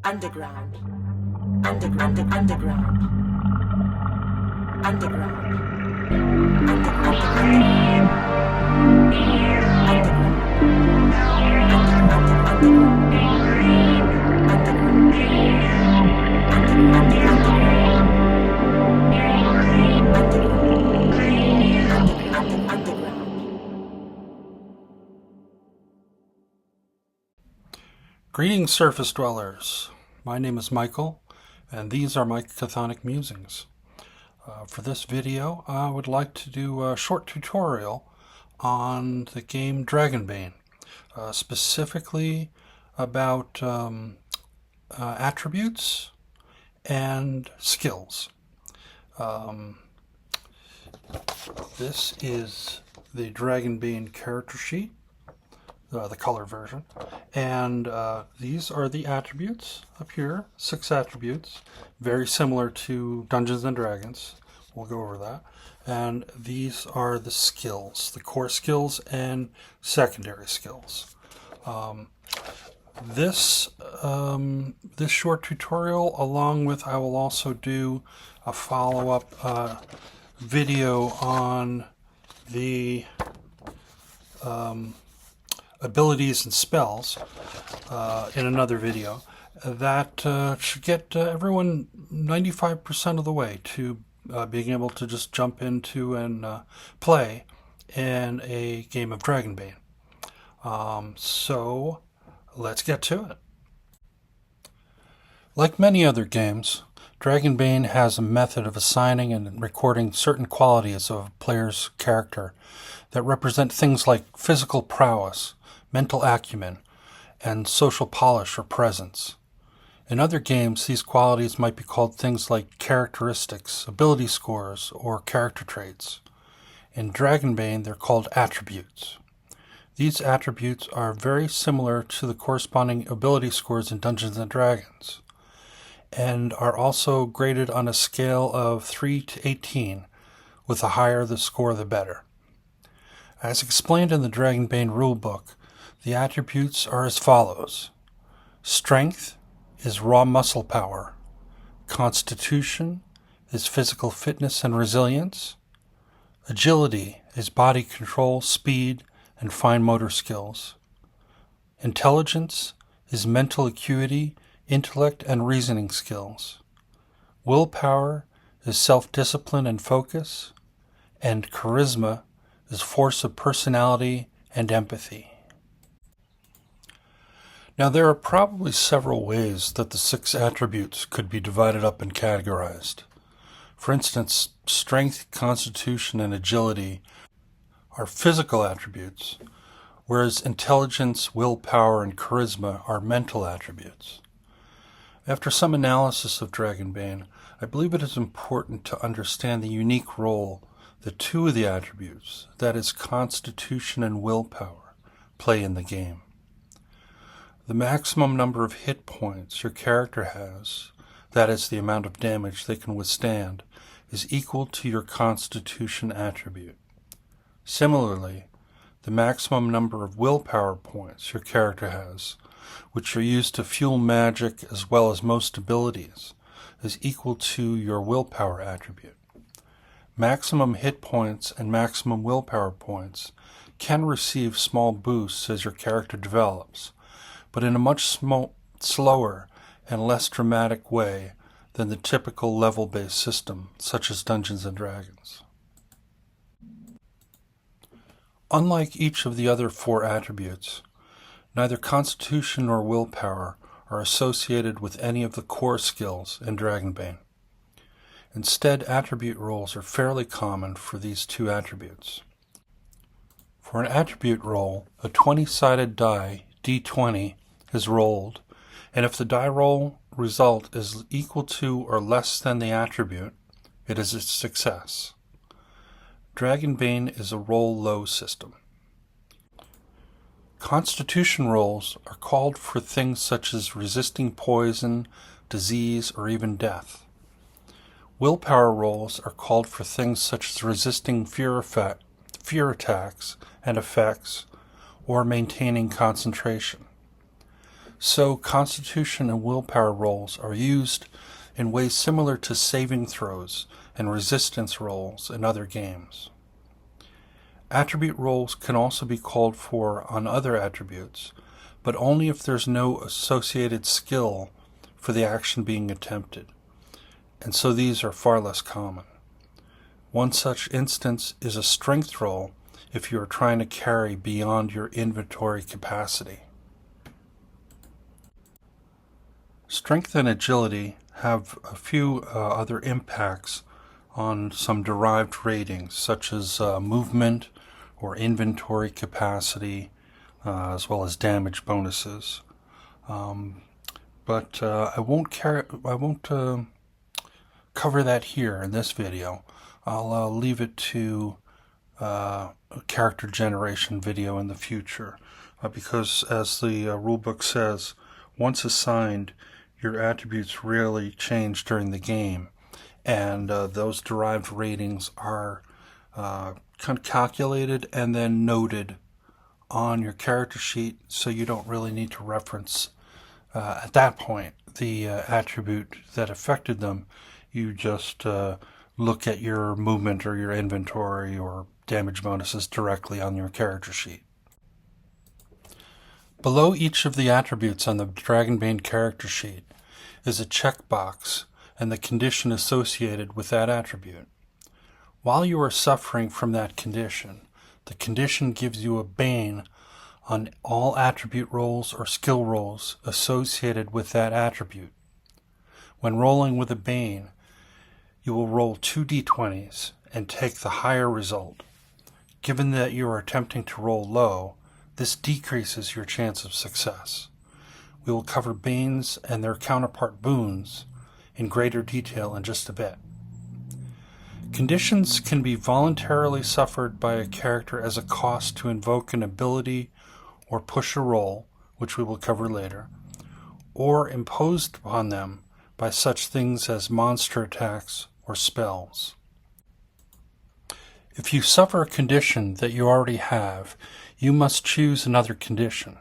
Underground. Underground. Underground. Underground. Greetings, surface dwellers. My name is Michael, and these are my chthonic musings. For this video, I would like to do a short tutorial on the game Dragonbane, specifically about attributes and skills. This is the Dragonbane character sheet. The color version, and these are the attributes up here, 6 attributes, very similar to Dungeons and Dragons. We'll go over that. And these are the skills, the core skills and secondary skills. This short tutorial, along with I will also do a follow-up video on the abilities and spells in another video that should get everyone 95% of the way to being able to just jump into and play in a game of Dragonbane. So let's get to it. Like many other games, Dragonbane has a method of assigning and recording certain qualities of a player's character that represent things like physical prowess, mental acumen, and social polish or presence. In other games, these qualities might be called things like characteristics, ability scores, or character traits. In Dragonbane, they're called attributes. These attributes are very similar to the corresponding ability scores in Dungeons and Dragons, and are also graded on a scale of 3 to 18, with the higher the score, the better. As explained in the Dragonbane rulebook, the attributes are as follows. Strength is raw muscle power. Constitution is physical fitness and resilience. Agility is body control, speed, and fine motor skills. Intelligence is mental acuity, intellect, and reasoning skills. Willpower is self-discipline and focus. And charisma is force of personality and empathy. Now, there are probably several ways that the 6 attributes could be divided up and categorized. For instance, strength, constitution, and agility are physical attributes, whereas intelligence, willpower, and charisma are mental attributes. After some analysis of Dragonbane, I believe it is important to understand the unique role that 2 of the attributes, that is, constitution and willpower, play in the game. The maximum number of hit points your character has, that is, the amount of damage they can withstand, is equal to your constitution attribute. Similarly, the maximum number of willpower points your character has, which are used to fuel magic as well as most abilities, is equal to your willpower attribute. Maximum hit points and maximum willpower points can receive small boosts as your character develops, but in a much slower and less dramatic way than the typical level-based system, such as Dungeons and Dragons. Unlike each of the other 4 attributes, neither constitution nor willpower are associated with any of the core skills in Dragonbane. Instead, attribute rolls are fairly common for these 2 attributes. For an attribute roll, a 20-sided die, D20, is rolled, and if the die roll result is equal to or less than the attribute, it is a success. Dragonbane is a roll-low system. Constitution rolls are called for things such as resisting poison, disease, or even death. Willpower rolls are called for things such as resisting fear attacks and effects, or maintaining concentration. So constitution and willpower rolls are used in ways similar to saving throws and resistance rolls in other games. Attribute rolls can also be called for on other attributes, but only if there's no associated skill for the action being attempted, and so these are far less common. One such instance is a strength roll if you are trying to carry beyond your inventory capacity. Strength and agility have a few other impacts on some derived ratings, such as movement or inventory capacity, as well as damage bonuses. But I won't cover that here in this video. I'll leave it to a character generation video in the future, because as the rulebook says, once assigned, your attributes rarely change during the game, and those derived ratings are kind of calculated and then noted on your character sheet, so you don't really need to reference at that point the attribute that affected them. You just look at your movement or your inventory or damage bonuses directly on your character sheet. Below each of the attributes on the Dragonbane character sheet is a checkbox and the condition associated with that attribute. While you are suffering from that condition, the condition gives you a bane on all attribute rolls or skill rolls associated with that attribute. When rolling with a bane, you will roll 2 d20s and take the higher result. Given that you are attempting to roll low, this decreases your chance of success. We will cover banes and their counterpart boons in greater detail in just a bit. Conditions can be voluntarily suffered by a character as a cost to invoke an ability or push a roll, which we will cover later, or imposed upon them by such things as monster attacks or spells. If you suffer a condition that you already have, you must choose another condition.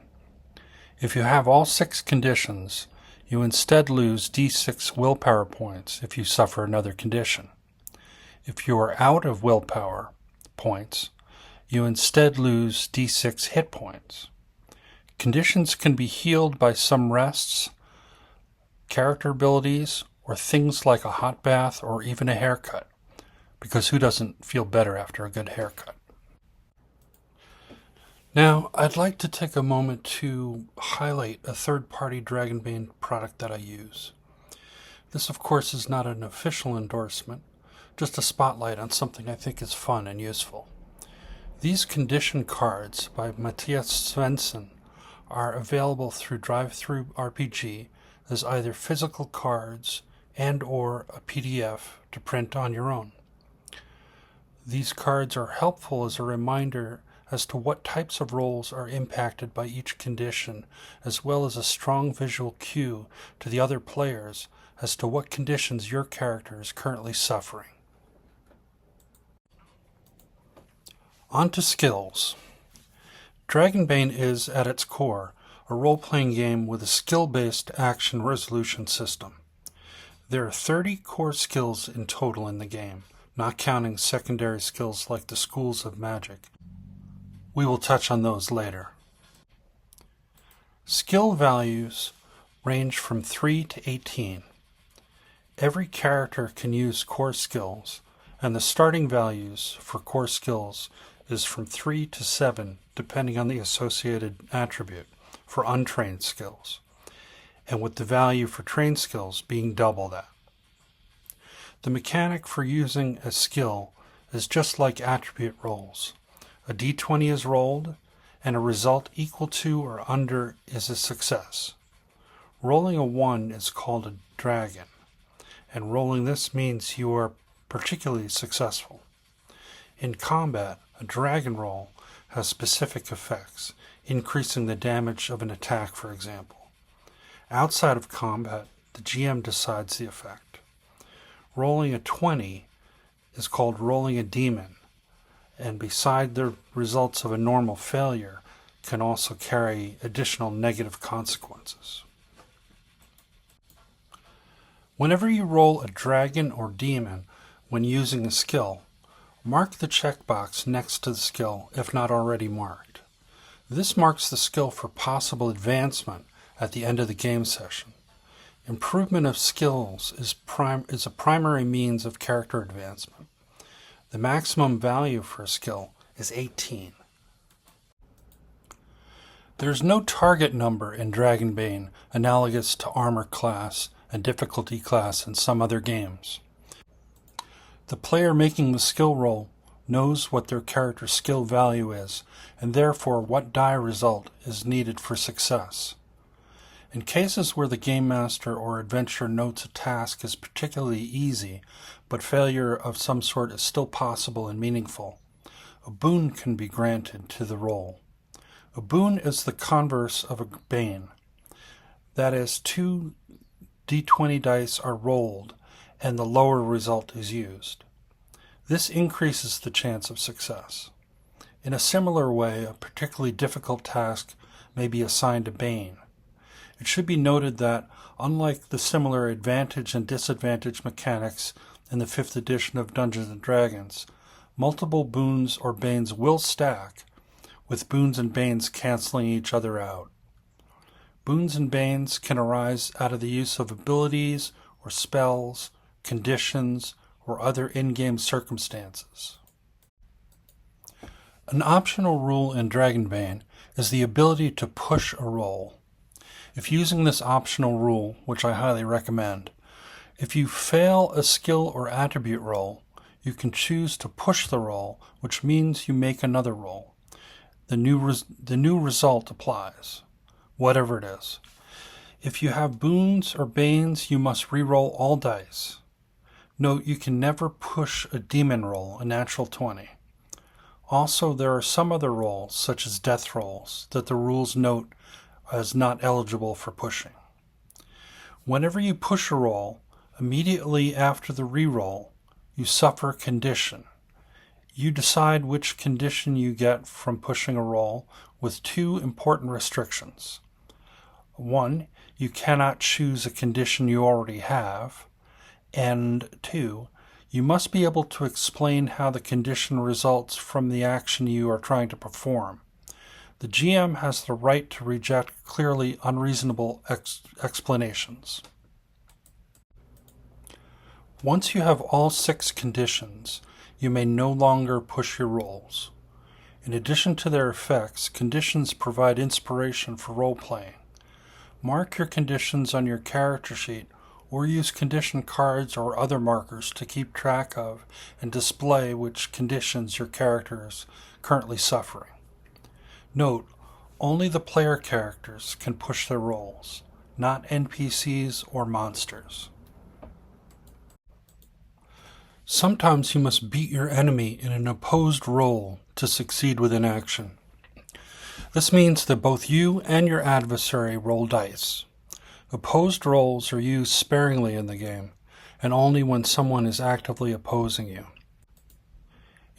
If you have all 6 conditions, you instead lose d6 willpower points if you suffer another condition. If you are out of willpower points, you instead lose d6 hit points. Conditions can be healed by some rests, character abilities, or things like a hot bath or even a haircut, because who doesn't feel better after a good haircut? Now, I'd like to take a moment to highlight a third-party Dragonbane product that I use. This, of course, is not an official endorsement, just a spotlight on something I think is fun and useful. These condition cards by Matthias Svensson are available through DriveThruRPG as either physical cards and or a PDF to print on your own. These cards are helpful as a reminder as to what types of rolls are impacted by each condition, as well as a strong visual cue to the other players as to what conditions your character is currently suffering. On to skills. Dragonbane is, at its core, a role-playing game with a skill-based action resolution system. There are 30 core skills in total in the game, not counting secondary skills like the Schools of Magic. We will touch on those later. Skill values range from 3 to 18. Every character can use core skills, and the starting values for core skills is from 3 to 7, depending on the associated attribute for untrained skills, and with the value for trained skills being double that. The mechanic for using a skill is just like attribute rolls. A d20 is rolled, and a result equal to or under is a success. Rolling a 1 is called a dragon, and rolling this means you are particularly successful. In combat, a dragon roll has specific effects, increasing the damage of an attack, for example. Outside of combat, the GM decides the effect. Rolling a 20 is called rolling a demon, and beside the results of a normal failure, can also carry additional negative consequences. Whenever you roll a dragon or demon when using a skill, mark the checkbox next to the skill if not already marked. This marks the skill for possible advancement at the end of the game session. Improvement of skills is a primary means of character advancement. The maximum value for a skill is 18. There is no target number in Dragonbane analogous to armor class and difficulty class in some other games. The player making the skill roll knows what their character's skill value is, and therefore what die result is needed for success. In cases where the game master or adventurer notes a task is particularly easy, but failure of some sort is still possible and meaningful, a boon can be granted to the roll. A boon is the converse of a bane. That is, 2 d20 dice are rolled, and the lower result is used. This increases the chance of success. In a similar way, a particularly difficult task may be assigned a bane. It should be noted that, unlike the similar advantage and disadvantage mechanics in the 5th edition of Dungeons & Dragons, multiple boons or banes will stack, with boons and banes canceling each other out. Boons and banes can arise out of the use of abilities or spells, conditions, or other in-game circumstances. An optional rule in Dragonbane is the ability to push a roll. If using this optional rule, which I highly recommend, if you fail a skill or attribute roll, you can choose to push the roll, which means you make another roll. The new result applies, whatever it is. If you have boons or banes, you must re-roll all dice. Note, you can never push a demon roll, a natural 20. Also, there are some other rolls, such as death rolls, that the rules note as not eligible for pushing. Whenever you push a roll, immediately after the re-roll, you suffer a condition. You decide which condition you get from pushing a roll with 2 important restrictions. 1, you cannot choose a condition you already have, and 2, you must be able to explain how the condition results from the action you are trying to perform. The GM has the right to reject clearly unreasonable explanations. Once you have all 6 conditions, you may no longer push your rolls. In addition to their effects, conditions provide inspiration for role-playing. Mark your conditions on your character sheet or use condition cards or other markers to keep track of and display which conditions your character is currently suffering. Note, only the player characters can push their rolls, not NPCs or monsters. Sometimes you must beat your enemy in an opposed roll to succeed with an action. This means that both you and your adversary roll dice. Opposed rolls are used sparingly in the game, and only when someone is actively opposing you.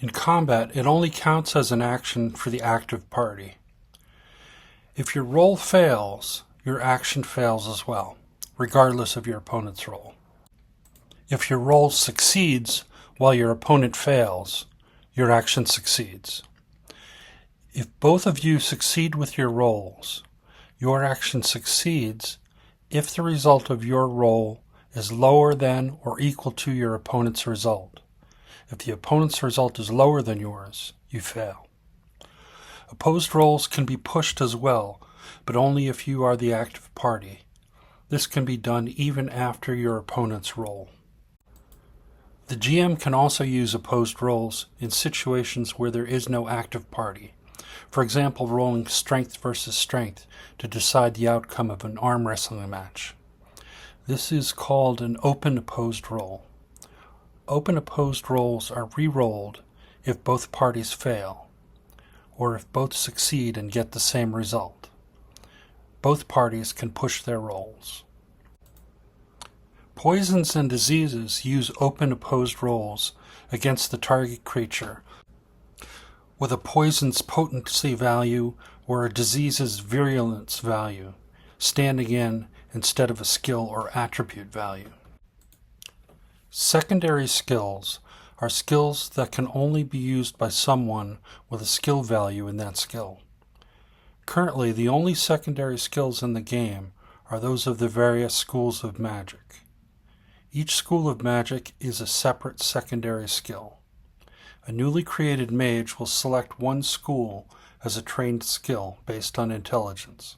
In combat, it only counts as an action for the active party. If your roll fails, your action fails as well, regardless of your opponent's roll. If your roll succeeds while your opponent fails, your action succeeds. If both of you succeed with your rolls, your action succeeds if the result of your roll is lower than or equal to your opponent's result. If the opponent's result is lower than yours, you fail. Opposed rolls can be pushed as well, but only if you are the active party. This can be done even after your opponent's roll. The GM can also use opposed rolls in situations where there is no active party. For example, rolling strength versus strength to decide the outcome of an arm wrestling match. This is called an open opposed roll. Open opposed rolls are re-rolled if both parties fail, or if both succeed and get the same result. Both parties can push their rolls. Poisons and diseases use open opposed rolls against the target creature with a poison's potency value or a disease's virulence value, standing in instead of a skill or attribute value. Secondary skills are skills that can only be used by someone with a skill value in that skill. Currently, the only secondary skills in the game are those of the various schools of magic. Each school of magic is a separate secondary skill. A newly created mage will select one school as a trained skill based on intelligence,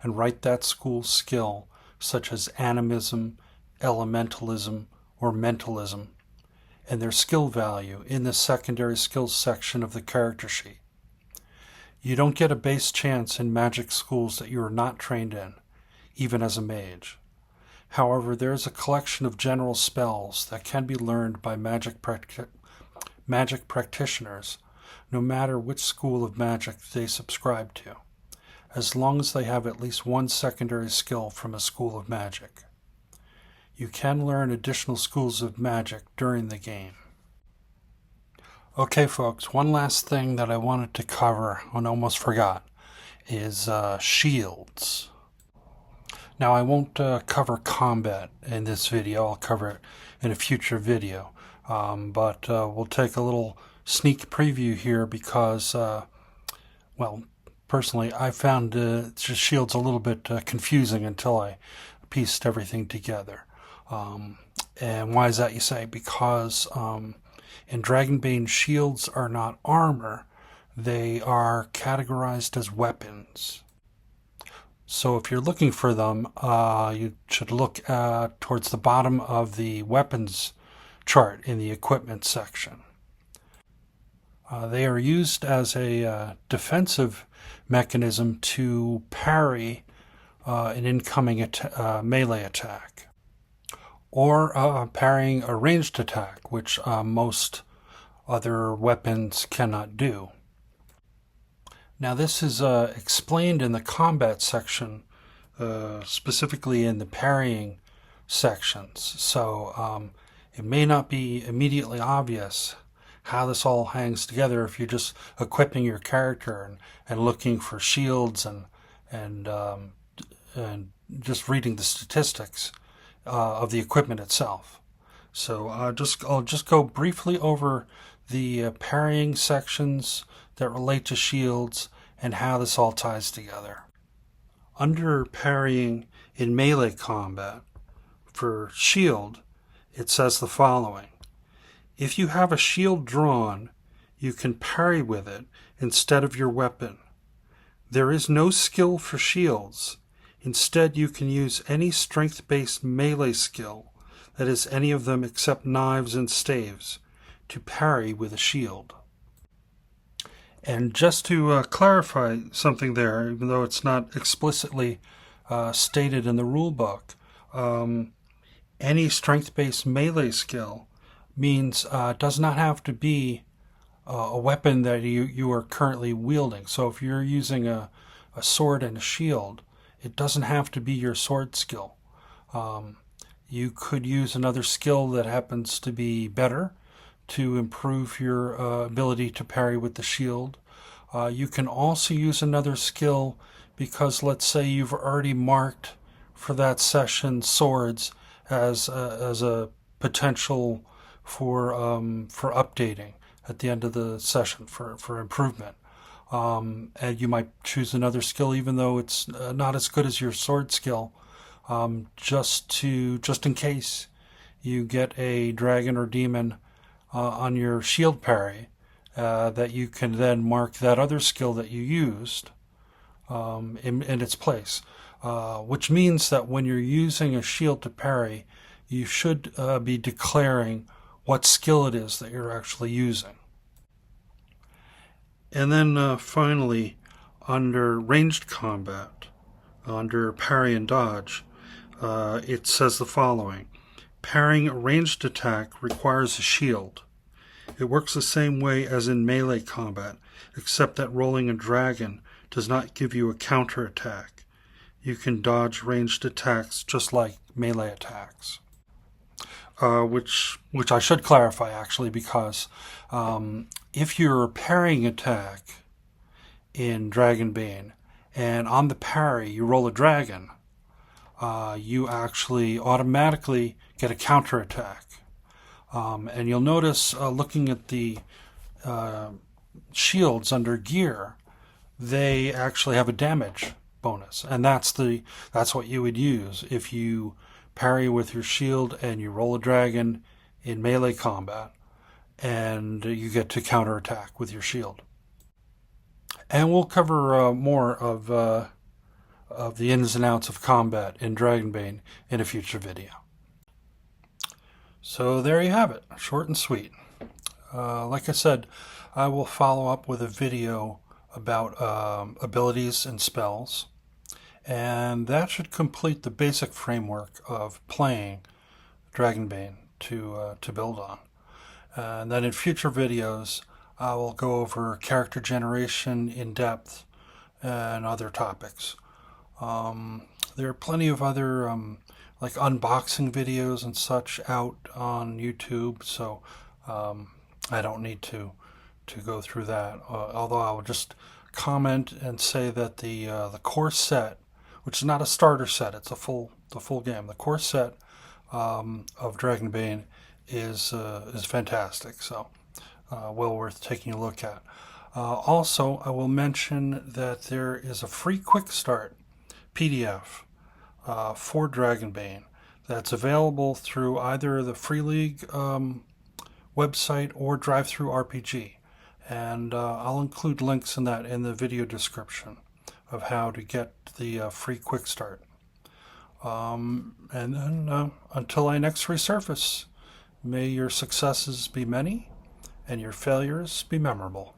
and write that school's skill, such as animism, elementalism, or mentalism, and their skill value in the secondary skills section of the character sheet. You don't get a base chance in magic schools that you are not trained in, even as a mage. However, there is a collection of general spells that can be learned by magic practitioners, no matter which school of magic they subscribe to, as long as they have at least one secondary skill from a school of magic. You can learn additional schools of magic during the game. Okay, folks, one last thing that I wanted to cover and almost forgot is shields. Now, I won't cover combat in this video. I'll cover it in a future video. But we'll take a little sneak preview here because, well, personally, I found shields a little bit confusing until I pieced everything together. And why is that, you say? Because in Dragonbane, shields are not armor. They are categorized as weapons. So if you're looking for them, you should look towards the bottom of the weapons chart in the equipment section. They are used as a defensive mechanism to parry an incoming melee attack, or parrying a ranged attack, which most other weapons cannot do. Now, this is explained in the combat section, specifically in the parrying sections, so it may not be immediately obvious how this all hangs together if you're just equipping your character and looking for shields and just reading the statistics of the equipment itself. So I'll just go briefly over the parrying sections that relate to shields and how this all ties together. Under parrying in melee combat, for shield, it says the following: if you have a shield drawn, you can parry with it instead of your weapon. There is no skill for shields. Instead, you can use any strength-based melee skill, that is, any of them except knives and staves, to parry with a shield. And just to clarify something there, even though it's not explicitly stated in the rulebook, any strength-based melee skill means does not have to be a weapon that you are currently wielding. So if you're using a sword and a shield, it doesn't have to be your sword skill. You could use another skill that happens to be better to improve your ability to parry with the shield. You can also use another skill because, let's say, you've already marked for that session swords as a potential for updating at the end of the session for improvement. And you might choose another skill even though it's not as good as your sword skill, just in case you get a dragon or demon on your shield parry, that you can then mark that other skill that you used in its place. Which means that when you're using a shield to parry, you should be declaring what skill it is that you're actually using. And then finally, under ranged combat, under parry and dodge, it says the following: parrying a ranged attack requires a shield. It works the same way as in melee combat, except that rolling a dragon does not give you a counterattack. You can dodge ranged attacks just like melee attacks. Which I should clarify, actually, because if you're parrying attack in Dragonbane, and on the parry you roll a dragon, you actually automatically get a counterattack. And you'll notice, looking at the shields under gear, they actually have a damage bonus, and that's what you would use if you parry with your shield and you roll a dragon in melee combat, and you get to counterattack with your shield. And we'll cover more of the ins and outs of combat in Dragonbane in a future video. So there you have it, short and sweet. Like I said, I will follow up with a video about abilities and spells, and that should complete the basic framework of playing Dragonbane to build on. And then in future videos, I will go over character generation in depth and other topics. There are plenty of other like unboxing videos and such out on YouTube, so I don't need to go through that. Although I will just comment and say that the core set, which is not a starter set, it's the full game. The core set of Dragonbane is fantastic, so well worth taking a look at. Also, I will mention that there is a free quick start PDF for Dragonbane that's available through either the Free League website or DriveThruRPG, and I'll include links in the video description of how to get the free quick start. And then until I next resurface, may your successes be many and your failures be memorable.